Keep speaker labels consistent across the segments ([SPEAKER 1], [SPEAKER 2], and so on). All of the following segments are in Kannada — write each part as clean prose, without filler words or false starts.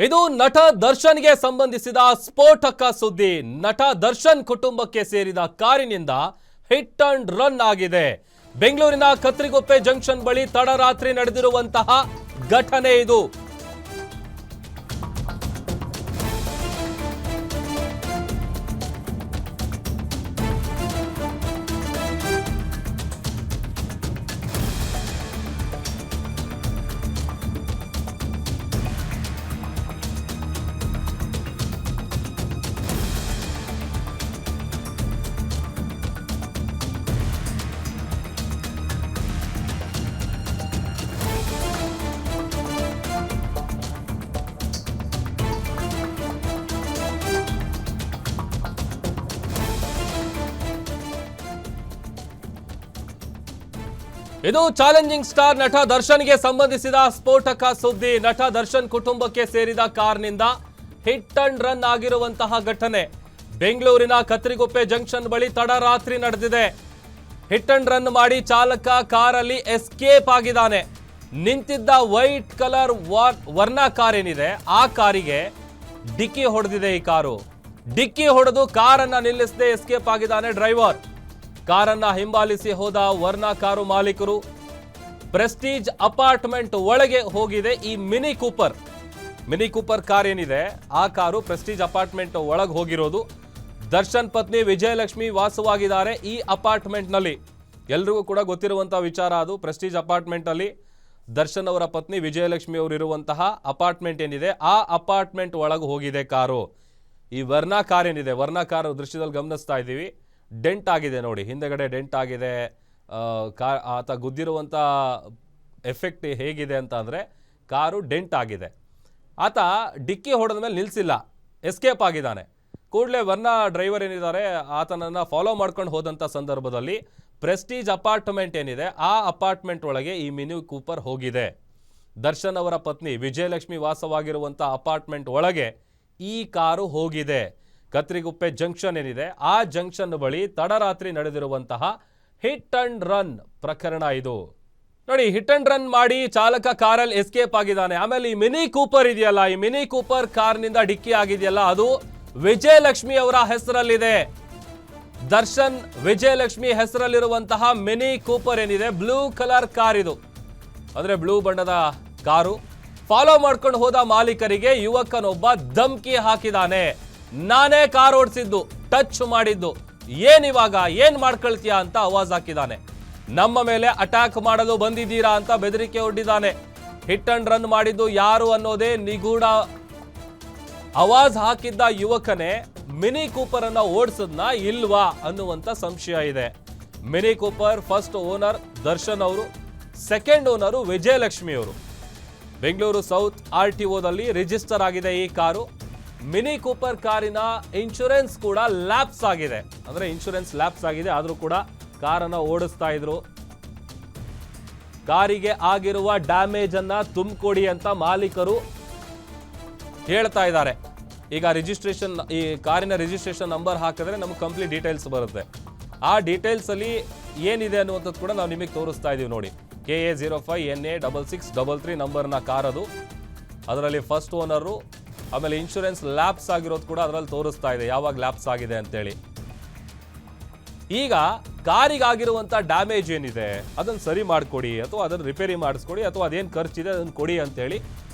[SPEAKER 1] ಇದು ನಟ ದರ್ಶನ್ಗೆ ಸಂಬಂಧಿಸಿದ ಸ್ಫೋಟಕ ಸುದ್ದಿ. ನಟ ದರ್ಶನ್ ಕುಟುಂಬಕ್ಕೆ ಸೇರಿದ ಕಾರಿನಿಂದ ಹಿಟ್ ಅಂಡ್ ರನ್ ಆಗಿದೆ. ಬೆಂಗಳೂರಿನ ಕತ್ರಿಗುಪ್ಪೆ ಜಂಕ್ಷನ್ ಬಳಿ ತಡರಾತ್ರಿ ನಡೆದಿರುವಂತಹ ಘಟನೆ ಇದು. ಇದು ಚಾಲೆಂಜಿಂಗ್ ಸ್ಟಾರ್ ನಟ ದರ್ಶನ್ಗೆ ಸಂಬಂಧಿಸಿದ ಸ್ಫೋಟಕ ಸುದ್ದಿ. ನಟ ದರ್ಶನ್ ಕುಟುಂಬಕ್ಕೆ ಸೇರಿದ ಕಾರ್ನಿಂದ ಹಿಟ್ ಅಂಡ್ ರನ್ ಆಗಿರುವಂತಹ ಘಟನೆ ಬೆಂಗಳೂರಿನ ಕತ್ರಿಗುಪ್ಪೆ ಜಂಕ್ಷನ್ ಬಳಿ ತಡರಾತ್ರಿ ನಡೆದಿದೆ. ಹಿಟ್ ಅಂಡ್ ರನ್ ಮಾಡಿ ಚಾಲಕ ಕಾರಲ್ಲಿ ಎಸ್ಕೇಪ್ ಆಗಿದ್ದಾನೆ. ನಿಂತಿದ್ದ ವೈಟ್ ಕಲರ್ ವರ್ಣ ಕಾರ್ ಏನಿದೆ ಆ ಕಾರಿಗೆ ಡಿಕ್ಕಿ ಹೊಡೆದಿದೆ. ಈ ಕಾರು ಡಿಕ್ಕಿ ಹೊಡೆದು ಕಾರನ್ನ ನಿಲ್ಲಿಸದೆ ಎಸ್ಕೇಪ್ ಆಗಿದ್ದಾನೆ ಡ್ರೈವರ್. ಕಾರನ್ನ ಹಿಂಬಾಲಿಸಿ ಹೋದ ವರ್ಣ ಕಾರು ಮಾಲೀಕರು. ಪ್ರೆಸ್ಟೀಜ್ ಅಪಾರ್ಟ್ಮೆಂಟ್ ಒಳಗೆ ಹೋಗಿದೆ ಈ ಮಿನಿ ಕೂಪರ್ ಕಾರ್ ಏನಿದೆ ಆ ಕಾರು ಪ್ರೆಸ್ಟೀಜ್ ಅಪಾರ್ಟ್ಮೆಂಟ್ ಒಳಗೆ ಹೋಗಿರೋದು. ದರ್ಶನ್ ಪತ್ನಿ ವಿಜಯಲಕ್ಷ್ಮಿ ವಾಸವಾಗಿದ್ದಾರೆ ಈ ಅಪಾರ್ಟ್ಮೆಂಟ್ ನಲ್ಲಿ. ಎಲ್ರಿಗೂ ಕೂಡ ಗೊತ್ತಿರುವಂತಹ ವಿಚಾರ ಅದು. ಪ್ರೆಸ್ಟೀಜ್ ಅಪಾರ್ಟ್ಮೆಂಟ್ ಅಲ್ಲಿ ದರ್ಶನ್ ಅವರ ಪತ್ನಿ ವಿಜಯಲಕ್ಷ್ಮಿ ಅವರು ಇರುವಂತಹ ಅಪಾರ್ಟ್ಮೆಂಟ್ ಏನಿದೆ ಆ ಅಪಾರ್ಟ್ಮೆಂಟ್ ಒಳಗೆ ಹೋಗಿದೆ ಕಾರು. ಈ ವರ್ಣ ಕಾರ್ ಏನಿದೆ, ವರ್ಣ ಕಾರ್ ದೃಶ್ಯದಲ್ಲಿ ಗಮನಿಸ್ತಾ ಇದ್ದೀವಿ. ಡೆಂಟ್ ಆಗಿದೆ ನೋಡಿ, ಹಿಂದೆಗಡೆ ಡೆಂಟ್ ಆಗಿದೆ. ಆತ ಗುದ್ದಿರುವಂಥ ಎಫೆಕ್ಟ್ ಹೇಗಿದೆ ಅಂತ ಅಂದರೆ ಕಾರು ಡೆಂಟ್ ಆಗಿದೆ. ಆತ ಡಿಕ್ಕಿ ಹೊಡೆದ ಮೇಲೆ ನಿಲ್ಲಿಸಿಲ್ಲ, ಎಸ್ಕೇಪ್ ಆಗಿದ್ದಾನೆ. ಕೂಡಲೇ ವರ್ಣ ಡ್ರೈವರ್ ಏನಿದ್ದಾರೆ ಆತನನ್ನು ಫಾಲೋ ಮಾಡ್ಕೊಂಡು ಹೋದಂಥ ಸಂದರ್ಭದಲ್ಲಿ ಪ್ರೆಸ್ಟೀಜ್ ಅಪಾರ್ಟ್ಮೆಂಟ್ ಏನಿದೆ ಆ ಅಪಾರ್ಟ್ಮೆಂಟ್ ಒಳಗೆ ಈ ಮಿನಿ ಕೂಪರ್ ಹೋಗಿದೆ. ದರ್ಶನ್ ಅವರ ಪತ್ನಿ ವಿಜಯಲಕ್ಷ್ಮಿ ವಾಸವಾಗಿರುವಂಥ ಅಪಾರ್ಟ್ಮೆಂಟ್ ಒಳಗೆ ಈ ಕಾರು ಹೋಗಿದೆ. ಕತ್ರಿಗುಪ್ಪೆ ಜಂಕ್ಷನ್ ಏನಿದೆ ಆ ಜಂಕ್ಷನ್ ಬಳಿ ತಡರಾತ್ರಿ ನಡೆದಿರುವಂತಹ ಹಿಟ್ ಅಂಡ್ ರನ್ ಪ್ರಕರಣ ಇದು. ನೋಡಿ, ಹಿಟ್ ಅಂಡ್ ರನ್ ಮಾಡಿ ಚಾಲಕ ಕಾರಲ್ಲಿ ಎಸ್ಕೇಪ್ ಆಗಿದ್ದಾನೆ. ಆಮೇಲೆ ಈ ಮಿನಿ ಕೂಪರ್ ಇದೆಯಲ್ಲ, ಈ ಮಿನಿ ಕೂಪರ್ ಕಾರ್ನಿಂದ ಡಿಕ್ಕಿ ಆಗಿದೆಯಲ್ಲ ಅದು ವಿಜಯಲಕ್ಷ್ಮಿ ಅವರ ಹೆಸರಲ್ಲಿದೆ. ದರ್ಶನ್ ವಿಜಯಲಕ್ಷ್ಮಿ ಹೆಸರಲ್ಲಿರುವಂತಹ ಮಿನಿ ಕೂಪರ್ ಏನಿದೆ ಬ್ಲೂ ಕಲರ್ ಕಾರ್ ಇದು, ಅಂದ್ರೆ ಬ್ಲೂ ಬಣ್ಣದ ಕಾರು. ಫಾಲೋ ಮಾಡ್ಕೊಂಡು ಹೋದ ಮಾಲೀಕರಿಗೆ ಯುವಕನೊಬ್ಬ ಧಮ್ಕಿ ಹಾಕಿದಾನೆ. ನಾನೇ ಕಾರ್ ಓಡಿಸಿದ್ದು, ಟಚ್ ಮಾಡಿದ್ದು, ಏನಿವಾಗ ಏನ್ ಮಾಡ್ಕೊಳ್ತೀಯಾ ಅಂತ ಆವಾಜ್ ಹಾಕಿದ್ದಾನೆ. ನಮ್ಮ ಮೇಲೆ ಅಟ್ಯಾಕ್ ಮಾಡಲು ಬಂದಿದ್ದೀರಾ ಅಂತ ಬೆದರಿಕೆ ಒಡ್ಡಿದ್ದಾನೆ. ಹಿಟ್ ಅಂಡ್ ರನ್ ಮಾಡಿದ್ದು ಯಾರು ಅನ್ನೋದೇ ನಿಗೂಢ. ಆವಾಜ್ ಹಾಕಿದ್ದ ಯುವಕನೇ ಮಿನಿ ಕೂಪರ್ ಅನ್ನ ಓಡಿಸದ್ನ ಇಲ್ವಾ ಅನ್ನುವಂತ ಸಂಶಯ ಇದೆ. Mini Cooper first owner Darshan ಅವರು, ಸೆಕೆಂಡ್ ಓನರು ವಿಜಯಲಕ್ಷ್ಮಿ ಅವರು. ಬೆಂಗಳೂರು ಸೌತ್ RTOದಲ್ಲಿ ರಿಜಿಸ್ಟರ್ ಆಗಿದೆ ಈ ಕಾರು. ಮಿನಿ ಕೂಪರ್ ಕಾರಿನ ಇನ್ಶೂರೆನ್ಸ್ ಕೂಡ ಲ್ಯಾಪ್ಸ್ ಆಗಿದೆ. ಅಂದ್ರೆ ಇನ್ಶೂರೆನ್ಸ್ ಲ್ಯಾಪ್ಸ್ ಆಗಿದೆ, ಆದ್ರೂ ಕೂಡ ಕಾರನ್ನ ಓಡಿಸ್ತಾ ಇದ್ರು. ಕಾರಿಗೆ ಆಗಿರುವ ಡ್ಯಾಮೇಜ್ ಅನ್ನ ತುಂಬಿಕೊಡಿ ಅಂತ ಮಾಲೀಕರು ಹೇಳ್ತಾ ಇದ್ದಾರೆ. ಈಗ ರಿಜಿಸ್ಟ್ರೇಷನ್, ಈ ಕಾರಿನ ರಿಜಿಸ್ಟ್ರೇಷನ್ ನಂಬರ್ ಹಾಕಿದ್ರೆ ನಮ್ಗೆ ಕಂಪ್ಲೀಟ್ ಡೀಟೇಲ್ಸ್ ಬರುತ್ತೆ. ಆ ಡೀಟೇಲ್ಸ್ ಅಲ್ಲಿ ಏನಿದೆ ಅನ್ನುವಂಥದ್ದು ಕೂಡ ನಾವು ನಿಮಗೆ ತೋರಿಸ್ತಾ ಇದೀವಿ ನೋಡಿ. KA05NA6633 ನಂಬರ್ನ ಕಾರ್ ಅದು. ಅದರಲ್ಲಿ ಫಸ್ಟ್ ಓನರು, ಆಮೇಲೆ ಇನ್ಶೂರೆನ್ಸ್ ಲ್ಯಾಪ್ಸ್ ಆಗಿರೋದು ಕೂಡ ಅದರಲ್ಲಿ ತೋರಿಸ್ತಾ ಇದೆ, ಯಾವಾಗ ಲ್ಯಾಪ್ಸ್ ಆಗಿದೆ ಅಂತೇಳಿ. ಈಗ ಕಾರಿಗಾಗಿರುವಂಥ ಡ್ಯಾಮೇಜ್ ಏನಿದೆ ಅದನ್ನು ಸರಿ ಮಾಡಿಕೊಡಿ ಅಥವಾ ಅದನ್ನು ರಿಪೇರಿ ಮಾಡಿಸ್ಕೊಡಿ ಅಥವಾ ಅದೇನು ಖರ್ಚಿದೆ ಅದನ್ನು ಕೊಡಿ ಅಂತೇಳಿ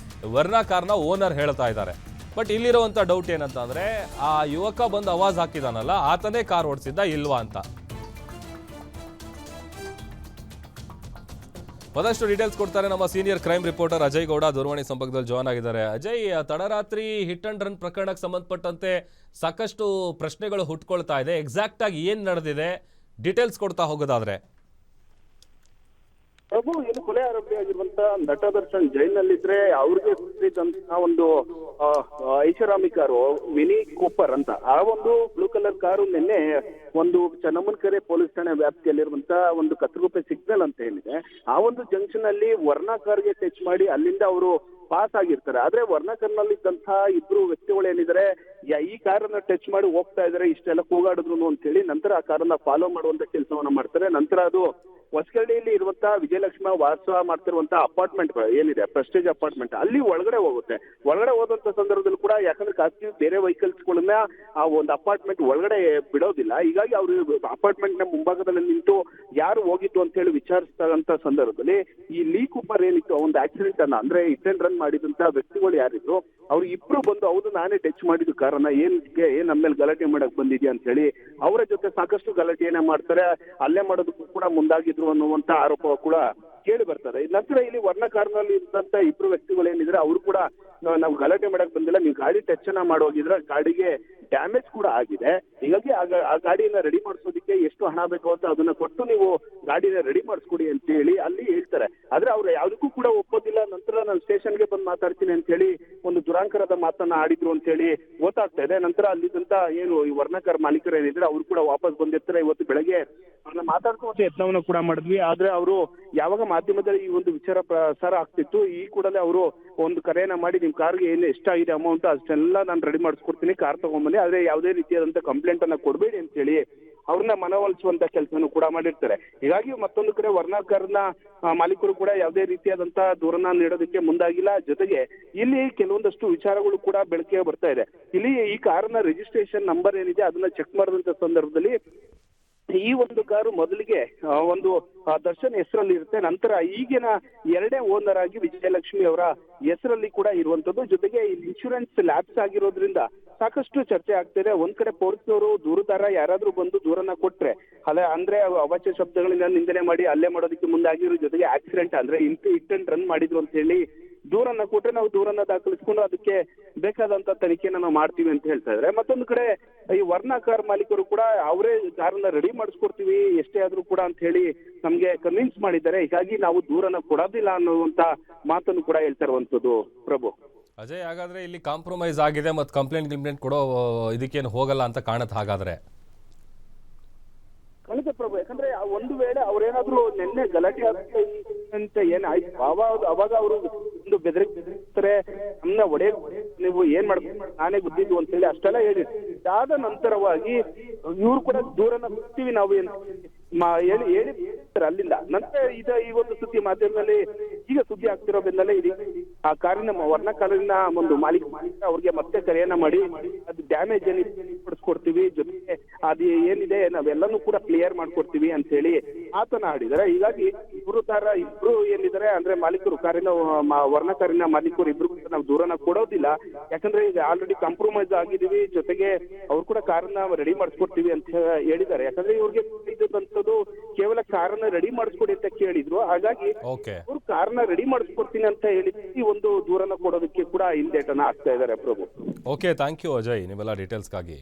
[SPEAKER 1] ವರ್ಣ ಕಾರ್ನ ಓನರ್ ಹೇಳ್ತಾ ಇದ್ದಾರೆ. ಬಟ್ ಇಲ್ಲಿರುವಂಥ ಡೌಟ್ ಏನಂತ ಅಂದರೆ ಆ ಯುವಕ ಬಂದು ಆವಾಜ್ ಹಾಕಿದಾನಲ್ಲ ಆತನೇ ಕಾರ್ ಓಡಿಸಿದ್ದ ಇಲ್ವಾ ಅಂತ. ಮತ್ತಷ್ಟು ಡೀಟೇಲ್ಸ್ ಕೊಡ್ತಾರೆ ನಮ್ಮ senior crime reporter Ajay Gowda ದೂರವಾಣಿ ಸಂಪರ್ಕದಲ್ಲಿ ಜಾಯ್ನ್ ಆಗಿದ್ದಾರೆ. ಅಜಯ್, ತಡರಾತ್ರಿ ಹಿಟ್ ಅಂಡ್ ರನ್ ಪ್ರಕರಣಕ್ಕೆ ಸಂಬಂಧಪಟ್ಟಂತೆ ಸಾಕಷ್ಟು ಪ್ರಶ್ನೆಗಳು ಹುಟ್ಕೊಳ್ತಾ ಇದೆ. ಎಕ್ಸಾಕ್ಟ್ ಆಗಿ ಏನ್ ನಡೆದಿದೆ ಡೀಟೇಲ್ಸ್ ಕೊಡ್ತಾ ಹೋಗೋದಾದ್ರೆ?
[SPEAKER 2] ಪ್ರಭು, ಏನು ಕೊಲೆ ಆರೋಪಿಯಾಗಿರುವಂತ ನಟ ದರ್ಶನ್ ಜೈಲಿನಲ್ಲಿದ್ರೆ ಅವ್ರಿಗೆ ಸಿಕ್ಕಿದಂತಹ ಒಂದು ಐಷಾರಾಮಿ ಕಾರು ಮಿನಿ ಕೂಪರ್ ಅಂತ, ಆ ಒಂದು ಬ್ಲೂ ಕಲರ್ ಕಾರು ನಿನ್ನೆ ಒಂದು ಚನ್ನಮ್ಮನಕೆರೆ ಪೊಲೀಸ್ ಠಾಣೆ ವ್ಯಾಪ್ತಿಯಲ್ಲಿರುವಂತ ಒಂದು ಕತ್ರಿಗುಪ್ಪೆ ಸಿಗ್ನಲ್ ಅಂತ ಏನಿದೆ ಆ ಒಂದು ಜಂಕ್ಷನ್ ಅಲ್ಲಿ ವರ್ಣ ಕಾರ್ಗೆ ಟಚ್ ಮಾಡಿ ಅಲ್ಲಿಂದ ಅವರು ಪಾಸ್ ಆಗಿರ್ತಾರೆ. ಆದ್ರೆ ವರ್ಣಕರ್ನಲ್ಲಿ ಇದ್ದಂತಹ ಇಬ್ರು ವ್ಯಕ್ತಿಗಳು ಏನಿದ್ದಾರೆ ಈ ಕಾರನ್ನ ಟಚ್ ಮಾಡಿ ಹೋಗ್ತಾ ಇದಾರೆ ಇಷ್ಟೆಲ್ಲ ಕೂಗಾಡಿದ್ರು ಅಂತ ಹೇಳಿ ನಂತರ ಆ ಕಾರನ್ನ ಫಾಲೋ ಮಾಡುವಂತ ಕೆಲಸವನ್ನ ಮಾಡ್ತಾರೆ. ನಂತರ ಅದು ಹೊಸಗಳ್ಳಿಯಲ್ಲಿ ಇರುವಂತಹ ವಿಜಯಲಕ್ಷ್ಮಿ ವಾಸ ಮಾಡ್ತಿರುವಂತಹ ಅಪಾರ್ಟ್ಮೆಂಟ್ ಏನಿದೆ ಪ್ರೆಸ್ಟೇಜ್ ಅಪಾರ್ಟ್ಮೆಂಟ್ ಅಲ್ಲಿ ಒಳಗಡೆ ಹೋಗುತ್ತೆ. ಒಳಗಡೆ ಹೋದಂತ ಸಂದರ್ಭದಲ್ಲಿ ಕೂಡ ಯಾಕಂದ್ರೆ ಖಾಸಗಿ ಬೇರೆ ವೆಹಿಕಲ್ಸ್ಗಳನ್ನ ಆ ಒಂದು ಅಪಾರ್ಟ್ಮೆಂಟ್ ಒಳಗಡೆ ಬಿಡೋದಿಲ್ಲ. ಹೀಗಾಗಿ ಅವರು ಅಪಾರ್ಟ್ಮೆಂಟ್ ನ ಮುಂಭಾಗದಲ್ಲಿ ನಿಂತು ಯಾರು ಹೋಗಿತ್ತು ಅಂತ ಹೇಳಿ ವಿಚಾರಿಸಿದಂತ ಸಂದರ್ಭದಲ್ಲಿ ಈ ಲೀ ಕೂಪರ್ ಏನಿತ್ತು ಒಂದು ಆಕ್ಸಿಡೆಂಟ್ ಅನ್ನ ಅಂದ್ರೆ ಹಿಟ್ ಅಂಡ್ ರನ್ ಮಾಡಿದಂತ ವ್ಯಕ್ತಿಗಳು ಯಾರಿದ್ರು ಅವ್ರು ಇಬ್ರು ಬಂದು ಹೌದು ನಾನೇ ಟಚ್ ಮಾಡಿದ್ದು ಕಾರನ್ನ ಏನ್ ನಮ್ಮ ಮೇಲೆ ಗಲಾಟೆ ಮಾಡಕ್ ಬಂದಿದ್ಯಾ ಅಂತ ಹೇಳಿ ಅವರ ಜೊತೆ ಸಾಕಷ್ಟು ಗಲಾಟೆಯನ್ನ ಮಾಡ್ತಾರೆ. ಅಲ್ಲೇ ಮಾಡೋದಕ್ಕೂ ಕೂಡ ಮುಂದಾಗಿದ್ರು ಅನ್ನುವಂತ ಆರೋಪ ಕೂಡ ಕೇಳಿ ಬರ್ತಾರೆ. ನಂತರ ಇಲ್ಲಿ ವರ್ಣಕಾರನಲ್ಲಿ ಇದ್ದಂತ ಇಬ್ರು ವ್ಯಕ್ತಿಗಳು ಏನಿದ್ರೆ ಅವರು ಕೂಡ ನಾವು ಗಲಾಟೆ ಮಾಡಕ್ ಬಂದಿಲ್ಲ, ನೀವು ಗಾಡಿ ಟಚ್ ಅನ್ನ ಮಾಡೋಗಿದ್ರೆ ಗಾಡಿಗೆ ಡ್ಯಾಮೇಜ್ ಕೂಡ ಆಗಿದೆ, ಹೀಗಾಗಿ ಆ ಗಾಡಿಯನ್ನ ರೆಡಿ ಮಾಡಿಸೋದಕ್ಕೆ ಎಷ್ಟು ಹಣ ಬೇಕು ಅಂತ ಅದನ್ನ ಕೊಟ್ಟು ನೀವು ಗಾಡಿನ ರೆಡಿ ಮಾಡಿಸ್ಕೊಡಿ ಅಂತ ಹೇಳಿ ಅಲ್ಲಿ ಹೇಳ್ತಾರೆ. ಆದ್ರೆ ಅವ್ರು ಯಾವ್ದಕ್ಕೂ ಕೂಡ ಒಪ್ಪೋದಿಲ್ಲ. ನಂತರ ನಾನು ಸ್ಟೇಷನ್ಗೆ ಬಂದು ಮಾತಾಡ್ತೀನಿ ಅಂತ ಹೇಳಿ ಒಂದು ದುರಾಂಕರದ ಮಾತನ್ನ ಆಡಿದ್ರು ಅಂತ ಹೇಳಿ ಗೊತ್ತಾಗ್ತಾ ಇದೆ. ನಂತರ ಅಲ್ಲಿದ್ದಂತ ಏನು ಈ ವರ್ಣಕರ್ ಮಾಲೀಕರು ಏನಿದ್ರೆ ಅವ್ರು ಕೂಡ ವಾಪಸ್ ಬಂದಿರ್ತಾರೆ. ಇವತ್ತು ಬೆಳಗ್ಗೆ ಅವ್ರನ್ನ ಮಾತಾಡ್ಸುವಂತ ಯತ್ನವನ್ನ ಕೂಡ ಮಾಡಿದ್ವಿ. ಆದ್ರೆ ಅವರು ಯಾವಾಗ ಮಾಧ್ಯಮದಲ್ಲಿ ಈ ಒಂದು ವಿಚಾರ ಪ್ರಸಾರ ಆಗ್ತಿತ್ತು ಈ ಕೂಡಲೇ ಅವರು ಒಂದು ಕರೆಯನ್ನ ಮಾಡಿ ನಿಮ್ ಕಾರ್ಗೆ ಏನು ಎಷ್ಟಾಗಿದೆ ಅಮೌಂಟ್ ಅಷ್ಟೆಲ್ಲ ನಾನು ರೆಡಿ ಮಾಡಿಸ್ಕೊಡ್ತೀನಿ, ಕಾರ್ ತಗೊಂಡ್ಬನ್ನಿ, ಆದ್ರೆ ಯಾವುದೇ ರೀತಿಯಾದಂತ ಕಂಪ್ಲೇಂಟ್ ಅನ್ನ ಕೊಡ್ಬೇಡಿ ಅಂತ ಹೇಳಿ ಅವ್ರನ್ನ ಮನವೊಲಿಸುವಂತ ಕೆಲಸನೂ ಕೂಡ ಮಾಡಿರ್ತಾರೆ. ಹೀಗಾಗಿ ಮತ್ತೊಂದು ಕಡೆ ವರ್ಣಕರ್ನ ಮಾಲೀಕರು ಕೂಡ ಯಾವುದೇ ರೀತಿಯಾದಂತ ದೂರನ್ನ ನೀಡೋದಕ್ಕೆ ಮುಂದಾಗಿಲ್ಲ. ಜೊತೆಗೆ ಇಲ್ಲಿ ಕೆಲವೊಂದಷ್ಟು ವಿಚಾರಗಳು ಕೂಡ ಬೆಳಕಿಗೆ ಬರ್ತಾ ಇದೆ. ಇಲ್ಲಿ ಈ ಕಾರಿನ ರಿಜಿಸ್ಟ್ರೇಷನ್ ನಂಬರ್ ಏನಿದೆ ಅದನ್ನ ಚೆಕ್ ಮಾಡಿದಂತ ಸಂದರ್ಭದಲ್ಲಿ ಈ ಒಂದು ಕಾರು ಮೊದಲಿಗೆ ಒಂದು ದರ್ಶನ್ ಹೆಸರಲ್ಲಿ ಇರುತ್ತೆ. ನಂತರ ಈಗಿನ ಎರಡನೇ ಓನರ್ ಆಗಿ ವಿಜಯಲಕ್ಷ್ಮಿ ಅವರ ಹೆಸರಲ್ಲಿ ಕೂಡ ಇರುವಂತದ್ದು. ಜೊತೆಗೆ ಇನ್ಶೂರೆನ್ಸ್ ಲ್ಯಾಪ್ಸ್ ಆಗಿರೋದ್ರಿಂದ ಸಾಕಷ್ಟು ಚರ್ಚೆ ಆಗ್ತಿದೆ. ಒಂದ್ ಕಡೆ ಪೊಲೀಸರು ದೂರುದಾರ ಯಾರಾದ್ರೂ ಬಂದು ದೂರನ್ನ ಕೊಟ್ರೆ ಅಂದ್ರೆ ಅವಾಚ್ಯ ಶಬ್ದಗಳಿಂದ ನಿಂದನೆ ಮಾಡಿ ಅಲ್ಲೇ ಮಾಡೋದಕ್ಕೆ ಮುಂದಾಗಿರೋ ಜೊತೆಗೆ ಆಕ್ಸಿಡೆಂಟ್ ಅಂದ್ರೆ ಹಿಟ್ ಅಂಡ್ ರನ್ ಮಾಡಿದ್ರು ಅಂತ ಹೇಳಿ ದೂರನ್ನ ಕೊಟ್ರೆ ನಾವು ದೂರನ್ನ ದಾಖಲಿಸ್ಕೊಂಡು ಅದಕ್ಕೆ ಬೇಕಾದಂತ ತನಿಖೆನ ನಾವು ಮಾಡ್ತೀವಿ ಅಂತ ಹೇಳ್ತಾ ಇದ್ದಾರೆ. ಮತ್ತೊಂದು ಕಡೆ ಈ ವರ್ಣ ಕಾರ್ ಮಾಲೀಕರು ಕೂಡ ಅವರೇ ಕಾರನ್ನ ರೆಡಿ ಮಾಡಿಸ್ಕೊಡ್ತೀವಿ ಎಷ್ಟೇ ಆದ್ರೂ ಕೂಡ ಅಂತ ಹೇಳಿ ನಮ್ಗೆ ಕನ್ವಿನ್ಸ್ ಮಾಡಿದ್ದಾರೆ. ಹೀಗಾಗಿ ನಾವು ದೂರನ್ನ ಕೊಡೋದಿಲ್ಲ ಅನ್ನುವಂತ ಮಾತನ್ನು ಕೂಡ ಹೇಳ್ತಾ ಇರುವಂತದ್ದು. ಪ್ರಭು
[SPEAKER 1] ಅಜಯ್, ಹಾಗಾದ್ರೆ ಇಲ್ಲಿ ಕಾಂಪ್ರಮೈಸ್ ಆಗಿದೆ ಮತ್ತು ಕಂಪ್ಲೇಂಟ್ ಕೊಡೋ ಇದಕ್ಕೇನು ಹೋಗಲ್ಲ ಅಂತ ಕಾಣುತ್ತೆ ಹಾಗಾದ್ರೆ.
[SPEAKER 2] ಖಂಡಿತ ಪ್ರಭು, ಯಾಕಂದ್ರೆ ಒಂದು ವೇಳೆ ಅವ್ರೇನಾದ್ರು ನಿನ್ನೆ ಗಲಾಟೆ ಅಂತ ಏನಾಯ್ತು ಅವಾಗ ಅವರು ಒಂದು ಬೆದರಿಸ್ತಾರೆ, ನಮ್ಮನ್ನ ಒಡೆ ನೀವು ಏನ್ ಮಾಡ್ಬೇಕು ನಾನೇ ಗುದ್ದಿದ್ದು ಅಂತ ಹೇಳಿ ಅಷ್ಟೆಲ್ಲ ಹೇಳಿ ಅದಾದ ನಂತರವಾಗಿ ಇವ್ರು ಕೂಡ ದೂರನ್ನ ಬಿಡ್ತೀವಿ ನಾವು ಹೇಳಿ ಅಲ್ಲಿಂದ ನಂತರ ಈ ಒಂದು ಸುದ್ದಿ ಮಾಧ್ಯಮದಲ್ಲಿ ಈಗ ಸುದ್ದಿ ಆಗ್ತಿರೋ ಬೆನ್ನಲ್ಲೇ ಆ ಕಾರಿನ ವರ್ಣ ಕಾರಿನ ಒಂದು ಮಾಲೀಕ ಅವ್ರಿಗೆ ಮತ್ತೆ ಕರೆಯನ್ನ ಮಾಡಿ ಅದು ಡ್ಯಾಮೇಜ್ ಏನಿದೆ ಜೊತೆಗೆ ಅದು ಏನಿದೆ ನಾವೆಲ್ಲನೂ ಕೂಡ ಕ್ಲಿಯರ್ ಮಾಡ್ಕೊಡ್ತೀವಿ ಅಂತ ಹೇಳಿ ಮಾತನಾಡಿದ್ದಾರೆ. ಹೀಗಾಗಿ ಇಬ್ರು ಏನಿದ್ದಾರೆ ಅಂದ್ರೆ ಮಾಲೀಕರು ಕಾರಿನ ವರ್ಣ ಕಾರಿನ ಮಾಲೀಕರು ಇಬ್ರು ಕೂಡ ನಾವು ದೂರನ ಕೊಡೋದಿಲ್ಲ, ಯಾಕಂದ್ರೆ ಈಗ ಆಲ್ರೆಡಿ ಕಾಂಪ್ರಮೈಸ್ ಆಗಿದೀವಿ, ಜೊತೆಗೆ ಅವ್ರು ಕೂಡ ಕಾರನ್ನ ರೆಡಿ ಮಾಡಿಸ್ಕೊಡ್ತೀವಿ ಅಂತ ಹೇಳಿದ್ದಾರೆ. ಯಾಕಂದ್ರೆ ಇವ್ರಿಗೆ ಇದ್ದಂಥದ್ದು ಕೇವಲ ಕಾರನ್ನ ರೆಡಿ ಮಾಡಿಸ್ಕೊಡಿ ಅಂತ ಕೇಳಿದ್ರು, ಹಾಗಾಗಿ ಅವ್ರು ಕಾರನ್ನ ರೆಡಿ ಮಾಡಿಸ್ಕೊಡ್ತೀನಿ ಅಂತ ಹೇಳಿ ಈ ಒಂದು ದೂರನ ಕೊಡೋದಕ್ಕೆ ಕೂಡ ಹಿಂದೇಟನ ಆಗ್ತಾ ಇದ್ದಾರೆ. ಪ್ರಭು,
[SPEAKER 1] ಓಕೆ, ಥ್ಯಾಂಕ್ ಯು ಅಜಯ್ ನಿಮ್ಮೆಲ್ಲ ಡೀಟೇಲ್ಸ್ಗಾಗಿ.